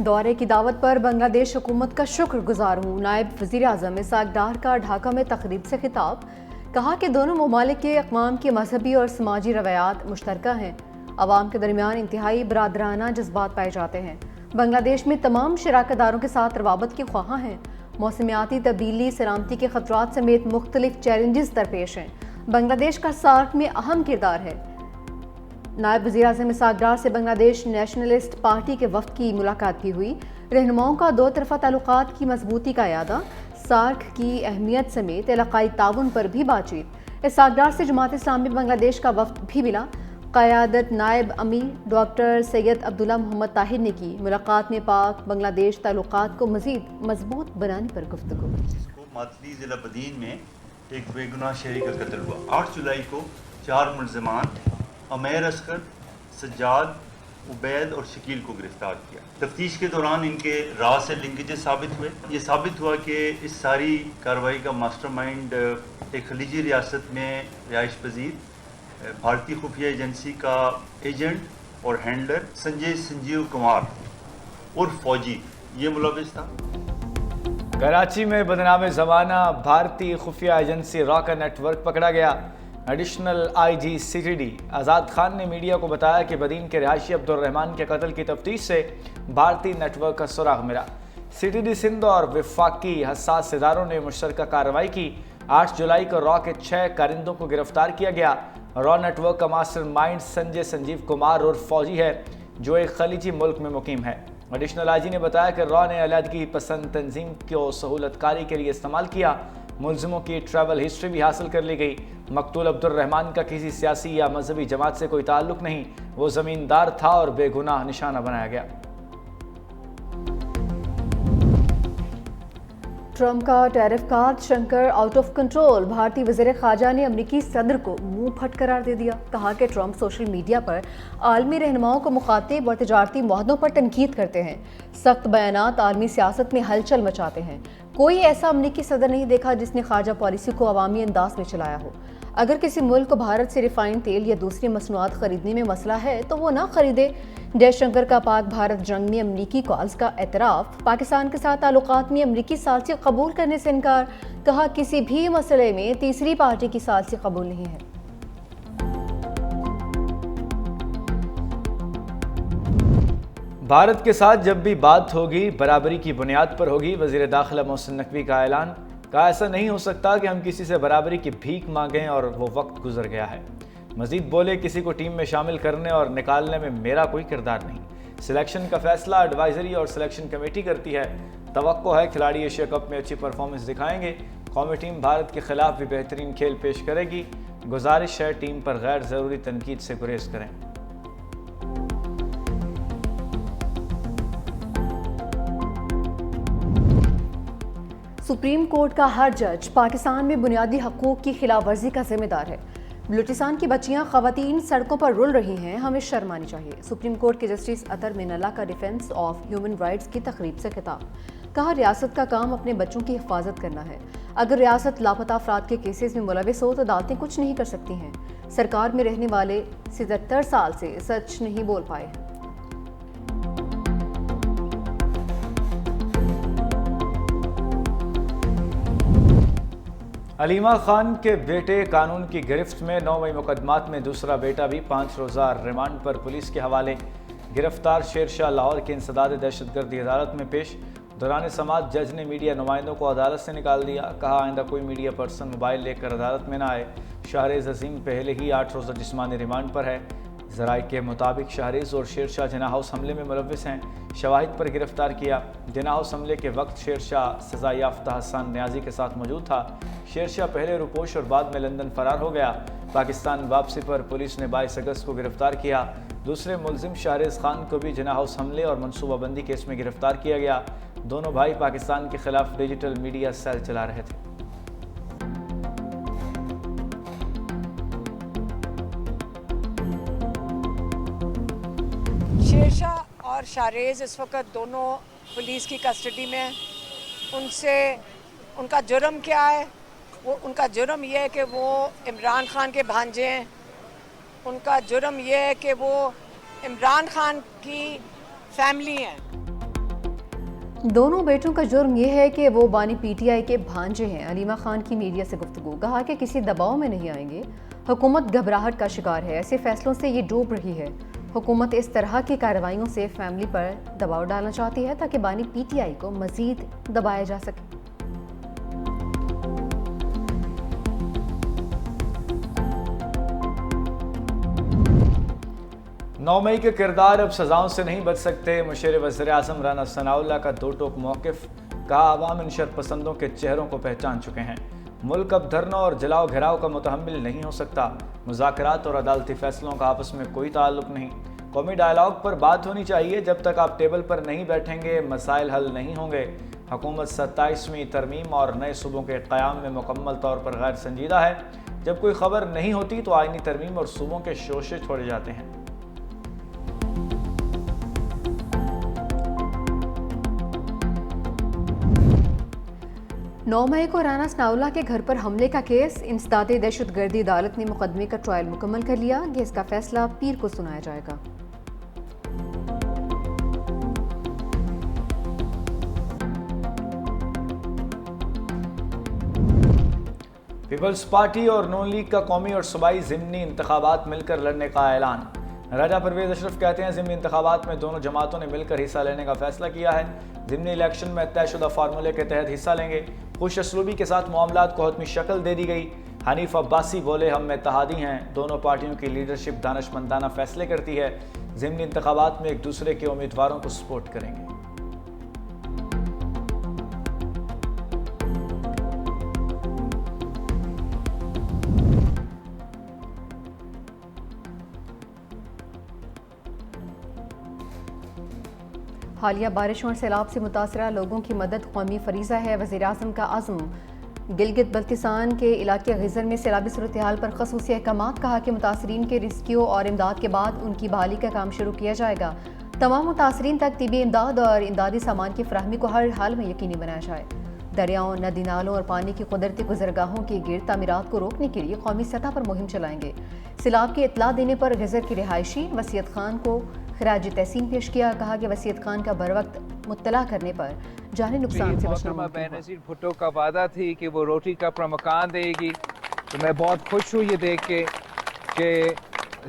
دورے کی دعوت پر بنگلہ دیش حکومت کا شکر گزار ہوں، نائب وزیر اعظم اسحاق ڈار کا ڈھاکہ میں تقریب سے خطاب۔ کہا کہ دونوں ممالک کے اقوام کی مذہبی اور سماجی روایات مشترکہ ہیں، عوام کے درمیان انتہائی برادرانہ جذبات پائے جاتے ہیں۔ بنگلہ دیش میں تمام شراکت داروں کے ساتھ روابط کے خواہاں ہیں۔ موسمیاتی تبدیلی، سلامتی کے خطرات سمیت مختلف چیلنجز درپیش ہیں۔ بنگلہ دیش کا سارک میں اہم کردار ہے۔ نائب وزیر اعظم اسحاق ڈار سے بنگلہ دیش نیشنلسٹ پارٹی کے وفد کی ملاقات بھی ہوئی۔ رہنماؤں کا دو طرفہ تعلقات کی مضبوطی کا اعادہ، سارک کی اہمیت سمیت علاقائی تعاون پر بھی بات چیت۔ اسحاق ڈار سے جماعت اسلامی بنگلہ دیش کا وفد بھی ملا۔ قیادت نائب امیر ڈاکٹر سید عبداللہ محمد طاہر نے کی۔ ملاقات میں پاک بنگلہ دیش تعلقات کو مزید مضبوط بنانے پر گفتگو۔ ماتلی ضلع بدین میں ایک بے گناہ شہری کا قتل ہوا۔ 8 جولائی کو 4 ملزمان عمیر اصغر، سجاد، عبید اور شکیل کو گرفتار کیا۔ تفتیش کے دوران ان کے راز سے لنکیجز ثابت ہوئے۔ یہ ثابت ہوا کہ اس ساری کارروائی کا ماسٹر مائنڈ ایک خلیجی ریاست میں رہائش پذیر بھارتی خفیہ ایجنسی کا ایجنٹ اور ہینڈلر سنجیو کمار عرف فوجی یہ ملوث تھا۔ کراچی میں بدنام زمانہ بھارتی خفیہ ایجنسی را کا نیٹ ورک پکڑا گیا۔ Additional I G C T D Azad Khan نے میڈیا کو بتایا کہ بدین کے رہائشی عبدالرحمان کے قتل کی تفتیش سے بھارتی نیٹ ورک کا سراغ ملا۔ سی ٹی ڈی سندھ اور وفاقی حساس اداروں نے مشترکہ کارروائی کی۔ 8 جولائی کو را کے 6 کارندوں کو گرفتار کیا گیا۔ را نیٹ ورک کا ماسٹر مائنڈ سنجیو کمار اور فوجی ہے جو ایک خلیجی ملک میں مقیم ہے۔ ایڈیشنل آئی جی نے بتایا کہ را نے علیحدگی پسند تنظیم کو سہولت کاری کے لیے استعمال کیا۔ ملزموں کی ٹریول ہسٹری بھی حاصل کر لی گئی۔ مقتول عبدالرحمان کا کسی سیاسی یا مذہبی جماعت سے کوئی تعلق نہیں، وہ زمیندار تھا اور بے گناہ نشانہ بنایا گیا۔ ٹرمپ کا ٹیرف کاٹ شنکر آؤٹ آف کنٹرول۔ بھارتی وزیر خارجہ نے امریکی صدر کو منہ پھٹ قرار دے دیا۔ کہا کہ ٹرمپ سوشل میڈیا پر عالمی رہنماؤں کو مخاطب اور تجارتی معاہدوں پر تنقید کرتے ہیں۔ سخت بیانات عالمی سیاست میں ہلچل مچاتے ہیں۔ کوئی ایسا امریکی صدر نہیں دیکھا جس نے خارجہ پالیسی کو عوامی انداز میں چلایا ہو۔ اگر کسی ملک کو بھارت سے ریفائنڈ تیل یا دوسری مصنوعات خریدنے میں مسئلہ ہے تو وہ نہ خریدے۔ جے شنکر کا پاک بھارت جنگ میں امریکی کالز کا اعتراف۔ پاکستان کے ساتھ تعلقات میں امریکی ثالثی قبول کرنے سے انکار۔ کہا کسی بھی مسئلے میں تیسری پارٹی کی ثالثی قبول نہیں ہے۔ بھارت کے ساتھ جب بھی بات ہوگی برابری کی بنیاد پر ہوگی۔ وزیر داخلہ محسن نقوی کا اعلان۔ کہا ایسا نہیں ہو سکتا کہ ہم کسی سے برابری کی بھیک مانگیں اور وہ وقت گزر گیا ہے۔ مزید بولے کسی کو ٹیم میں شامل کرنے اور نکالنے میں میرا کوئی کردار نہیں۔ سلیکشن کا فیصلہ ایڈوائزری اور سلیکشن کمیٹی کرتی ہے۔ توقع ہے کھلاڑی ایشیا کپ میں اچھی پرفارمنس دکھائیں گے۔ قومی ٹیم بھارت کے خلاف بھی بہترین کھیل پیش کرے گی۔ گزارش ہے ٹیم پر غیر ضروری تنقید سے گریز کریں۔ سپریم کورٹ کا ہر جج پاکستان میں بنیادی حقوق کی خلاف ورزی کا ذمہ دار ہے۔ بلوچستان کی بچیاں خواتین سڑکوں پر رول رہی ہیں، ہمیں شرم آنی چاہیے۔ سپریم کورٹ کے جسٹس اطہر مین اللہ کا ڈیفنس آف ہیومن رائٹس کی تقریب سے خطاب۔ کہا ریاست کا کام اپنے بچوں کی حفاظت کرنا ہے۔ اگر ریاست لاپتہ افراد کے کیسز میں ملوث ہو تو عدالتیں کچھ نہیں کر سکتی ہیں۔ سرکار میں رہنے والے 77 سال سے سچ نہیں بول پائے ہیں۔ علیمہ خان کے بیٹے قانون کی گرفت میں 9 مقدمات میں دوسرا بیٹا بھی 5 روزہ ریمانڈ پر پولیس کے حوالے۔ گرفتار شیرشاہ لاہور کے انسداد دہشت گردی عدالت میں پیش۔ دوران سماعت جج نے میڈیا نمائندوں کو عدالت سے نکال دیا۔ کہا آئندہ کوئی میڈیا پرسن موبائل لے کر عدالت میں نہ آئے۔ شہریز عظیم پہلے ہی 8 روزہ جسمانی ریمانڈ پر ہے۔ ذرائع کے مطابق شہریز اور شیرشاہ جناح ہاؤس حملے میں ملوث ہیں۔ شواہد پر گرفتار کیا۔ جناح ہاؤس حملے کے وقت شیرشاہ سزا یافتہ حسان نیازی کے ساتھ موجود تھا۔ شیرشاہ پہلے روپوش اور بعد میں لندن فرار ہو گیا۔ پاکستان واپسی پر پولیس نے 22 اگست کو گرفتار کیا۔ دوسرے ملزم شہریز خان کو بھی جناح ہاؤس حملے اور منصوبہ بندی کیس میں گرفتار کیا گیا۔ دونوں بھائی پاکستان کے خلاف ڈیجیٹل میڈیا سیل چلا رہے تھے۔ شیرشاہ اور شہریز اس وقت دونوں پولیس کی کسٹڈی میں ہیں۔ ان کا جرم کیا ہے؟ ان کا جرم یہ ہے کہ وہ عمران خان کے بھانجے ہیں۔ ان کا جرم یہ ہے کہ وہ عمران خان کی فیملی ہیں۔ دونوں بیٹوں کا جرم یہ ہے کہ وہ بانی پی ٹی آئی کے بھانجے ہیں۔ علیمہ خان کی میڈیا سے گفتگو، کہا کہ کسی دباؤ میں نہیں آئیں گے، حکومت گھبراہٹ کا شکار ہے، ایسے فیصلوں سے یہ ڈوب رہی ہے۔ حکومت اس طرح کی کارروائیوں سے فیملی پر دباؤ ڈالنا چاہتی ہے تاکہ بانی پی ٹی آئی کو مزید دبایا جا سکے۔ 9 مئی کے کردار اب سزاؤں سے نہیں بچ سکتے، مشیر وزیر اعظم رانا ثناء اللہ کا دو ٹوک موقف، کہا عوام ان شرپسندوں کے چہروں کو پہچان چکے ہیں، ملک اب دھرنوں اور جلاؤ گھراؤ کا متحمل نہیں ہو سکتا، مذاکرات اور عدالتی فیصلوں کا آپس میں کوئی تعلق نہیں، قومی ڈائیلاگ پر بات ہونی چاہیے، جب تک آپ ٹیبل پر نہیں بیٹھیں گے مسائل حل نہیں ہوں گے۔ حکومت 27ویں ترمیم اور نئے صوبوں کے قیام میں مکمل طور پر غیر سنجیدہ ہے، جب کوئی خبر نہیں ہوتی تو آئینی ترمیم اور صوبوں کے شوشے چھوڑے جاتے ہیں۔ 9 مئی کو رانا ثناء اللہ کے گھر پر حملے کا کیس، انسداد دہشت گردی عدالت نے مقدمے کا ٹرائل مکمل کر لیا، کیس کا فیصلہ پیر کو سنایا جائے گا۔ پیپلز پارٹی اور نون لیگ کا قومی اور صوبائی ضمنی انتخابات مل کر لڑنے کا اعلان، راجہ پرویز اشرف کہتے ہیں ضمنی انتخابات میں دونوں جماعتوں نے مل کر حصہ لینے کا فیصلہ کیا ہے، ضمنی الیکشن میں طے شدہ فارمولے کے تحت حصہ لیں گے، خوش اسلوبی کے ساتھ معاملات کو حتمی شکل دے دی گئی، حنیف عباسی بولے ہم میں اتحادی ہیں، دونوں پارٹیوں کی لیڈرشپ دانشمندانہ فیصلے کرتی ہے، ضمنی انتخابات میں ایک دوسرے کے امیدواروں کو سپورٹ کریں گے۔ حالیہ بارشوں اور سیلاب سے متاثرہ لوگوں کی مدد قومی فریضہ ہے، وزیر اعظم کا عزم، گلگت بلتستان کے علاقے غزر میں سیلابی صورتحال پر خصوصی احکامات، کہا کہ متاثرین کے ریسکیو اور امداد کے بعد ان کی بحالی کا کام شروع کیا جائے گا، تمام متاثرین تک طبی امداد اور امدادی سامان کی فراہمی کو ہر حال میں یقینی بنایا جائے، دریاؤں، ندی نالوں اور پانی کی قدرتی گزرگاہوں کی گرد تعمیرات کو روکنے کے لیے قومی سطح پر مہم چلائیں گے، سیلاب کی اطلاع دینے پر غزر کی رہائشی وسیعت خان کو خراج تحسین پیش کیا، کہا کہ وسیعت خان کا بروقت مطلع کرنے پر جانی نقصان سے بچنا ممکن ہے۔ بینظیر بھٹو کا وعدہ تھی کہ وہ روٹی کپڑا مکان دے گی، تو میں بہت خوش ہوں یہ دیکھ کے کہ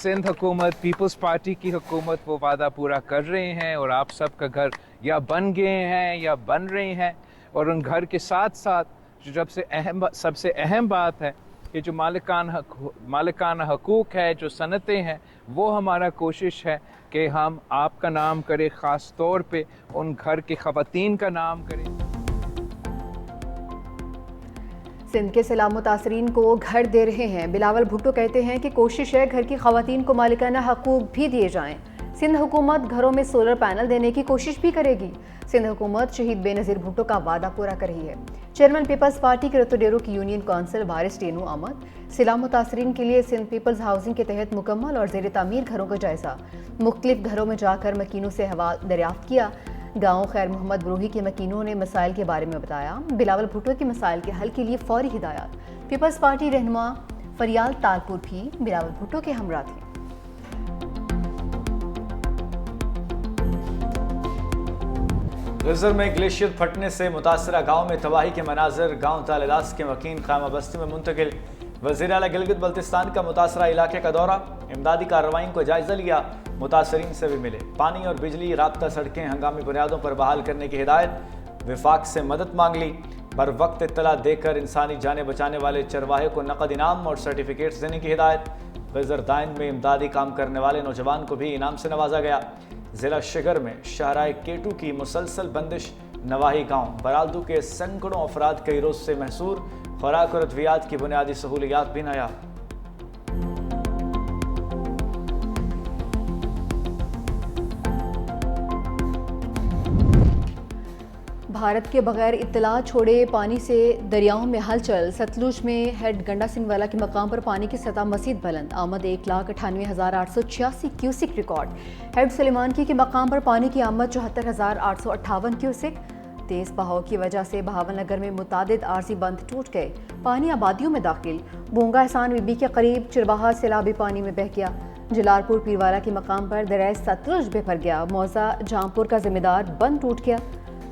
سندھ حکومت، پیپلز پارٹی کی حکومت وہ وعدہ پورا کر رہے ہیں، اور آپ سب کا گھر یا بن گئے ہیں یا بن رہے ہیں، اور ان گھر کے ساتھ ساتھ جو سب سے اہم بات ہے کہ جو مالکانہ حقوق ہے، جو صنعتیں ہیں، وہ ہمارا کوشش ہے کہ ہم آپ کا نام کریں، خاص طور پہ ان گھر کی خواتین کا نام کریں۔ سندھ کے سیلاب متاثرین کو گھر دے رہے ہیں، بلاول بھٹو کہتے ہیں کہ کوشش ہے گھر کی خواتین کو مالکانہ حقوق بھی دیے جائیں، سندھ حکومت گھروں میں سولر پینل دینے کی کوشش بھی کرے گی، سندھ حکومت شہید بے نظیر بھٹو کا وعدہ پورا کر رہی ہے۔ چیئرمین پیپلز پارٹی کے رتو کی یونین کونسل وارث ٹینو احمد، سیلاب متاثرین کے لیے سندھ پیپلز ہاؤسنگ کے تحت مکمل اور زیر تعمیر گھروں کا جائزہ، مختلف گھروں میں جا کر مکینوں سے حوالہ دریافت کیا، گاؤں خیر محمد بروہی کے مکینوں نے مسائل کے بارے میں بتایا، بلاول بھٹو کے مسائل کے حل کے لیے فوری ہدایات، پیپلز پارٹی رہنما فریال تالپور بھی بلاول بھٹو کے ہمراہ تھے۔ غزر میں گلیشیئر پھٹنے سے متاثرہ گاؤں میں تباہی کے مناظر، گاؤں تاللاس کے مکین خیمہ بستی میں منتقل، وزیر اعلیٰ گلگت بلتستان کا متاثرہ علاقے کا دورہ، امدادی کارروائیوں کو جائزہ لیا، متاثرین سے بھی ملے، پانی اور بجلی، رابطہ سڑکیں ہنگامی بنیادوں پر بحال کرنے کی ہدایت، وفاق سے مدد مانگ لی، بر وقت اطلاع دے کر انسانی جانیں بچانے والے چرواہے کو نقد انعام اور سرٹیفکیٹس دینے کی ہدایت، غزر دائن میں امدادی کام کرنے والے نوجوان کو بھی انعام سے نوازا گیا، ضلع شگر میں شاہراہ کیٹو کی مسلسل بندش، نواحی گاؤں برالدو کے سینکڑوں افراد کئی روز سے محصور، خوراک اور ادویات کی بنیادی سہولیات بھی نایاب۔ بھارت کے بغیر اطلاع چھوڑے پانی سے دریاؤں میں ہلچل، ستلج میں ہیڈ گنڈا سنگھ والا کے مقام پر پانی کی سطح مزید بلند، آمد 1,98,886 کیوسک ریکارڈ، ہیڈ سلیمانکی کے مقام پر پانی کی آمد 74,858 کیوسک، تیز بہاؤ کی وجہ سے بہاول نگر میں متعدد عارضی بند ٹوٹ گئے، پانی آبادیوں میں داخل، بونگا احسان بی بی کے قریب چرباہا سیلابی پانی میں بہہ گیا، جلال پور پیروالا کے مقام پر دریائے ستلج بے بھر گیا، موضع جام پور کا ذمہ دار بند ٹوٹ گیا،